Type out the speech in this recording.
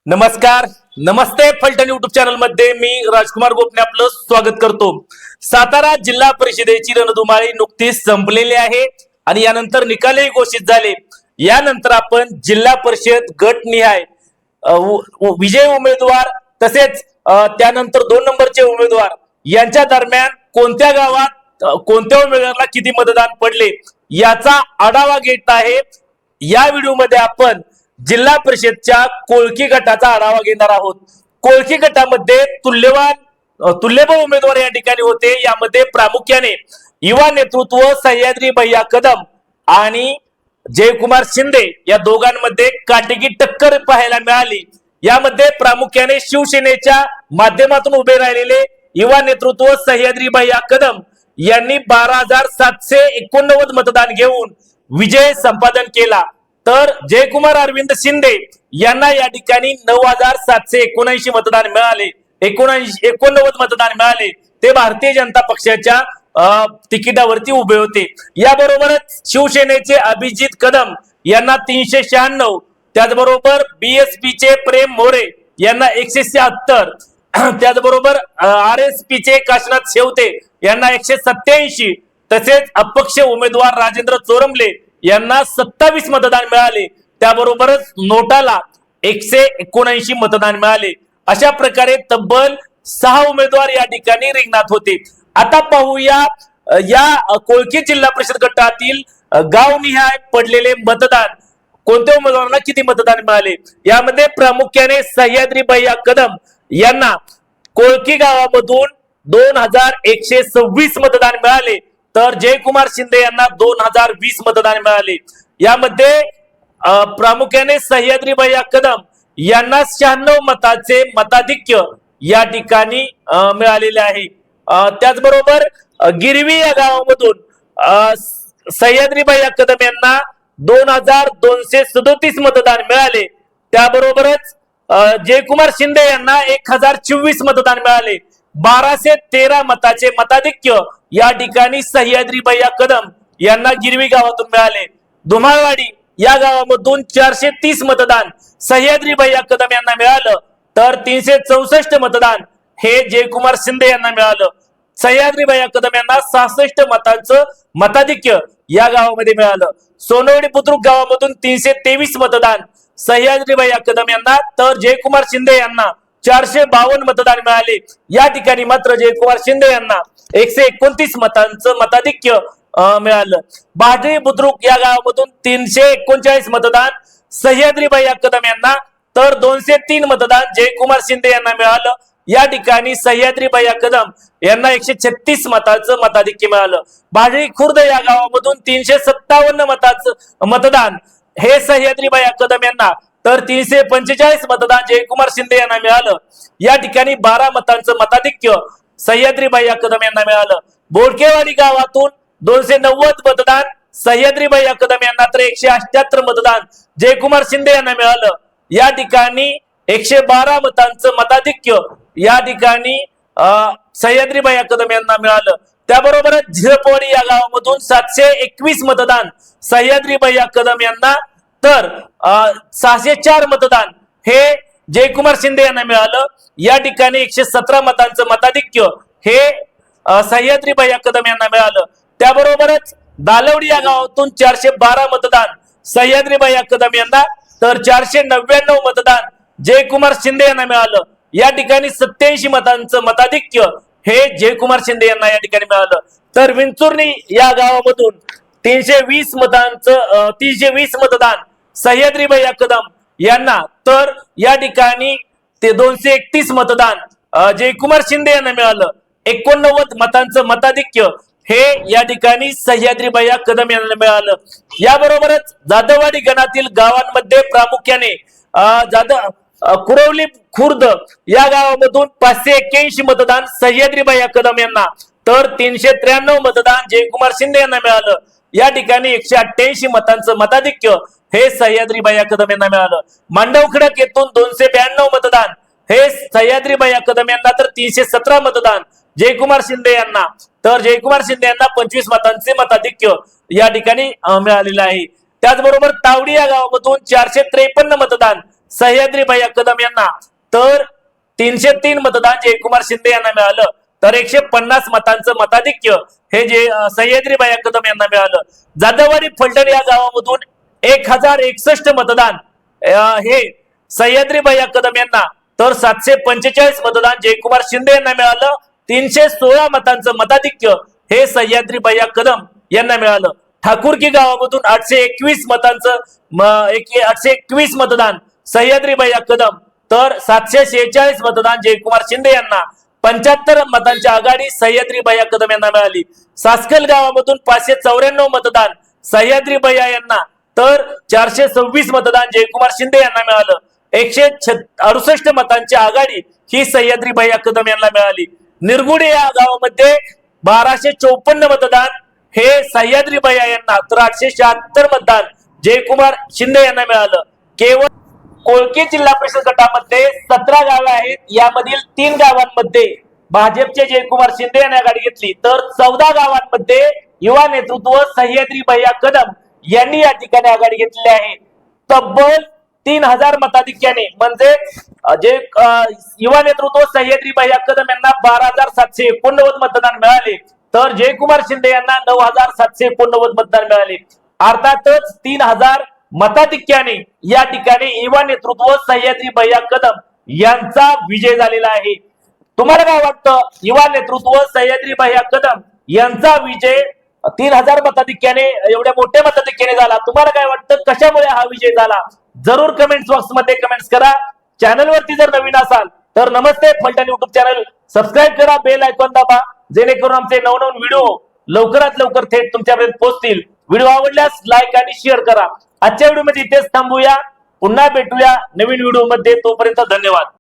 नमस्कार, नमस्ते Phaltan YouTube channel मध्ये मी राजकुमार गोपने आपलं स्वागत करतो। सातारा जिल्हा परिषदेची रणधुमाळी नुकतीच संपलेली आहे आणि यानंतर निकालही घोषित झाले। यानंतर आपण जिल्हा परिषद गटनिहाय विजय उमेदवार तसेच त्यानंतर 2 नंबरचे उमेदवार यांच्या दरम्यान कोणत्या गावात कोणत्या उमेदवाराला किती मतदान पडले याचा आढावा घेत आहे। या व्हिडिओमध्ये आपण जिल्हा परिषदच्या कोळकी गटाचा आढावा घेणार आहोत। कोळकी गटामध्ये तुल्यबळ उमेदवार या ठिकाणी होते। यामध्ये प्रामुख्याने युवा नेतृत्व सह्याद्री भैया कदम आणि जयकुमार शिंदे या दोघांमध्ये काटेकी टक्कर पाहायला मिळाली। यामध्ये प्रामुख्याने शिवसेनेच्या माध्यमातून उभे राहिलेले युवा नेतृत्व सह्याद्री भैया कदम यांनी 12,789 मतदान घेऊन विजय संपादन केला, तर जयकुमार अरविंद शिंदे यांना या ठिकाणी 9,779 मतदान मिळाले। 89 मतदान मिळाले। ते भारतीय जनता पक्षाच्या तिकिटावरती उभे होते। याबरोबरच शिवसेनेचे अभिजित कदम यांना 396, त्याचबरोबर बीएसपीचे प्रेम मोरे यांना 176, त्याचबरोबर आरएसपीचे काशीनाथ शेवते यांना 187, तसेच अपक्ष उमेदवार राजेंद्र चोरमले यांना 27 मतदान मिळाले। त्याबरोबरच नोटाला 179 मतदान मिळाले। अशा प्रकारे तब्बल 6 उमेदवार या ठिकाणी रिंगणात होते। आता पाहूया या कोळकी जिल्हा परिषद गटातील गावनिहाय पडलेले मतदान, कोणत्या उमेदवारांना किती मतदान मिळाले। यामध्ये प्रामुख्याने सह्याद्री भैया कदम यांना कोळकी गावामधून 2,126 मतदान मिळाले, तर जयकुमार शिंदे यांना 2,020 मतदान मिळाले। यामध्ये प्रामुख्याने सह्याद्री भैया कदम यांना 96 मताचे मताधिक्य या ठिकाणी मिळालेले आहे। त्याचबरोबर गिरवी या गावामधून सह्याद्री भैया कदम यांना 2,237 मतदान मिळाले। त्याबरोबरच जयकुमार शिंदे यांना 1,024 मतदान मिळाले। 1,213 मताचे मताधिक्य या ठिकाणी सह्याद्री भैया कदम यांना गिरवी गावातून मिळाले। धुमाळवाडी या गावामधून 430 मतदान सह्याद्री भैया कदम यांना मिळालं, तर 364 मतदान हे जयकुमार शिंदे यांना मिळालं। सह्याद्री भैया कदम यांना 66 मतांचं मताधिक्य या गावामध्ये मिळालं। सोनवडी बुद्रुक गावामधून 323 मतदान सह्याद्री भैया कदम यांना, तर जयकुमार शिंदे यांना 452 मतदान मिळाले। या ठिकाणी मात्र जयकुमार शिंदे यांना 129 मतांचं मताधिक्य मिळालं। बाजरी बुद्रुक या गावामधून 339 मतदान सह्याद्री भैया कदम यांना, तर 203 मतदान जयकुमार शिंदे यांना मिळालं। या ठिकाणी सह्याद्री भैया कदम यांना 136 मतांचं मताधिक्य मिळालं। बाजरी खुर्द या गावामधून 357 मतांचं मतदान हे सह्याद्री भैया कदम यांना, तर 345 मतदान जयकुमार शिंदे यांना मिळालं। या ठिकाणी 12 मतांचं मताधिक्य सह्याद्री भैया कदम यांना मिळालं। बोडकेवाडी गावातून 290 मतदान सह्याद्री भैया कदम यांना, तर 178 मतदान जयकुमार शिंदे यांना मिळालं। या ठिकाणी 112 मतांचं मताधिक्य या ठिकाणी सह्याद्री भैया कदम यांना मिळालं। त्याबरोबरच झिरपवाडी या गावामधून 721 मतदान सह्याद्री भैया कदम यांना, तर 604 मतदान हे जयकुमार शिंदे यांना मिळालं। या ठिकाणी 117 मतांचं मताधिक्य हे सह्याद्री भैया कदम यांना मिळालं। त्याबरोबरच दालवडी या गावातून 412 मतदान सह्याद्री भैया कदम यांना, तर 499 मतदान जयकुमार शिंदे यांना मिळालं। या ठिकाणी 87 मतांचं मताधिक्य हे जयकुमार शिंदे यांना या ठिकाणी मिळालं। तर विंचुर्णी या गावामधून 320 मतदान सह्याद्री भैया कदम यांना, तर या ठिकाणी 231 मतदान जयकुमार शिंदे यांना मिळालं। 89 मतांचं मताधिक्य हे या ठिकाणी सह्याद्री भैया कदम यांना मिळालं। याबरोबरच जाधववाडी गणातील गावांमध्ये प्रामुख्याने कुरवली खुर्द या गावामधून 581 मतदान सह्याद्री भैया कदम यांना, तर 393 मतदान जयकुमार शिंदे यांना मिळालं। या ठिकाणी 188 मतांचं मताधिक्य हे सह्याद्री भैया कदम यांना मिळालं। मांडवखडक येथून 292 मतदान हे सह्याद्री भैया कदम यांना, तर 317 मतदान जयकुमार शिंदे यांना, तर जयकुमार शिंदे यांना 25 मतांचे मताधिक्य या ठिकाणी मिळालेलं आहे। त्याचबरोबर तावडी या गावामधून 453 मतदान सह्याद्री भैया कदम यांना तर 303 मतदान जयकुमार शिंदे यांना मिळालं. तर 150 मतांचं मताधिक्य हे जे सह्याद्री भैया कदम यांना मिळालं. जाधववाडी फलटण या गावामधून 1061 मतदान हे सह्याद्री भैया कदम यांना तर 745 मतदान जयकुमार शिंदे यांना मिळालं. 316 मतांचं मताधिक्य हे सह्याद्री भैया कदम यांना मिळालं. ठाकूरकी गावामधून 821 मतांचं 821 मतदान सह्याद्री भैया कदम तर 746 मतदान जयकुमार शिंदे यांना. 75 मतांची आघाडी सह्याद्री भैया कदम यांना मिळाली. सासकल गावामधून 594 मतदान सह्याद्री भैया यांना तर 426 मतदान जयकुमार शिंदे यांना मिळालं. 168 मतांची आघाडी ही सह्याद्री भैया कदम यांना मिळाली. निरगुडे या गावामध्ये 1254 मतदान हे सह्याद्री भैया यांना तर 876 मतदान जयकुमार शिंदे यांना मिळालं. केवळ कोळके जिल्हा परिषद गटामध्ये 17 गावे आहेत. यामधील 3 गावांमध्ये भाजपचे जयकुमार शिंदे यांनी आघाडी घेतली तर 14 गावांमध्ये युवा नेतृत्व सह्याद्री भैया कदम यांनी या ठिकाणी आघाडी घेतलेली आहे. तब्बल 3000 मताधिक्याने म्हणजे जे युवा नेतृत्व सह्याद्री भैया कदम यांना 12789 मतदान मिळाले तर जयकुमार शिंदे यांना 9789 मतदान मिळाले. अर्थातच 3000 मताधिक्याने या ठिकाणी युवा नेतृत्व सह्याद्री भैया कदम यांचा विजय झालेला आहे. तुम्हाला काय वाटतं? युवा नेतृत्व सह्याद्री भैया कदम यांचा विजय 3000 मताधिक्याने एवढ्या मोठ्या मताधिक्याने झाला. तुम्हाला काय वाटतं? कशामुळे हा विजय झाला? जरूर कमेंट्स बॉक्स मध्ये कमेंट्स करा. चॅनल वरती जर नवीन असाल तर नमस्ते फलटण युट्यूब चॅनल सबस्क्राईब करा, बेल आयकॉन दाबा, जेणेकरून आमचे नवनवीन व्हिडिओ लवकरात लवकर थेट तुमच्यापर्यंत पोहोचतील. व्हिडिओ आवडल्यास लाईक आणि शेअर करा. आजच्या व्हिडिओ मध्ये इथेच थांबूया. पुन्हा भेटूया नवीन व्हिडिओ मध्ये. तोपर्यंत धन्यवाद.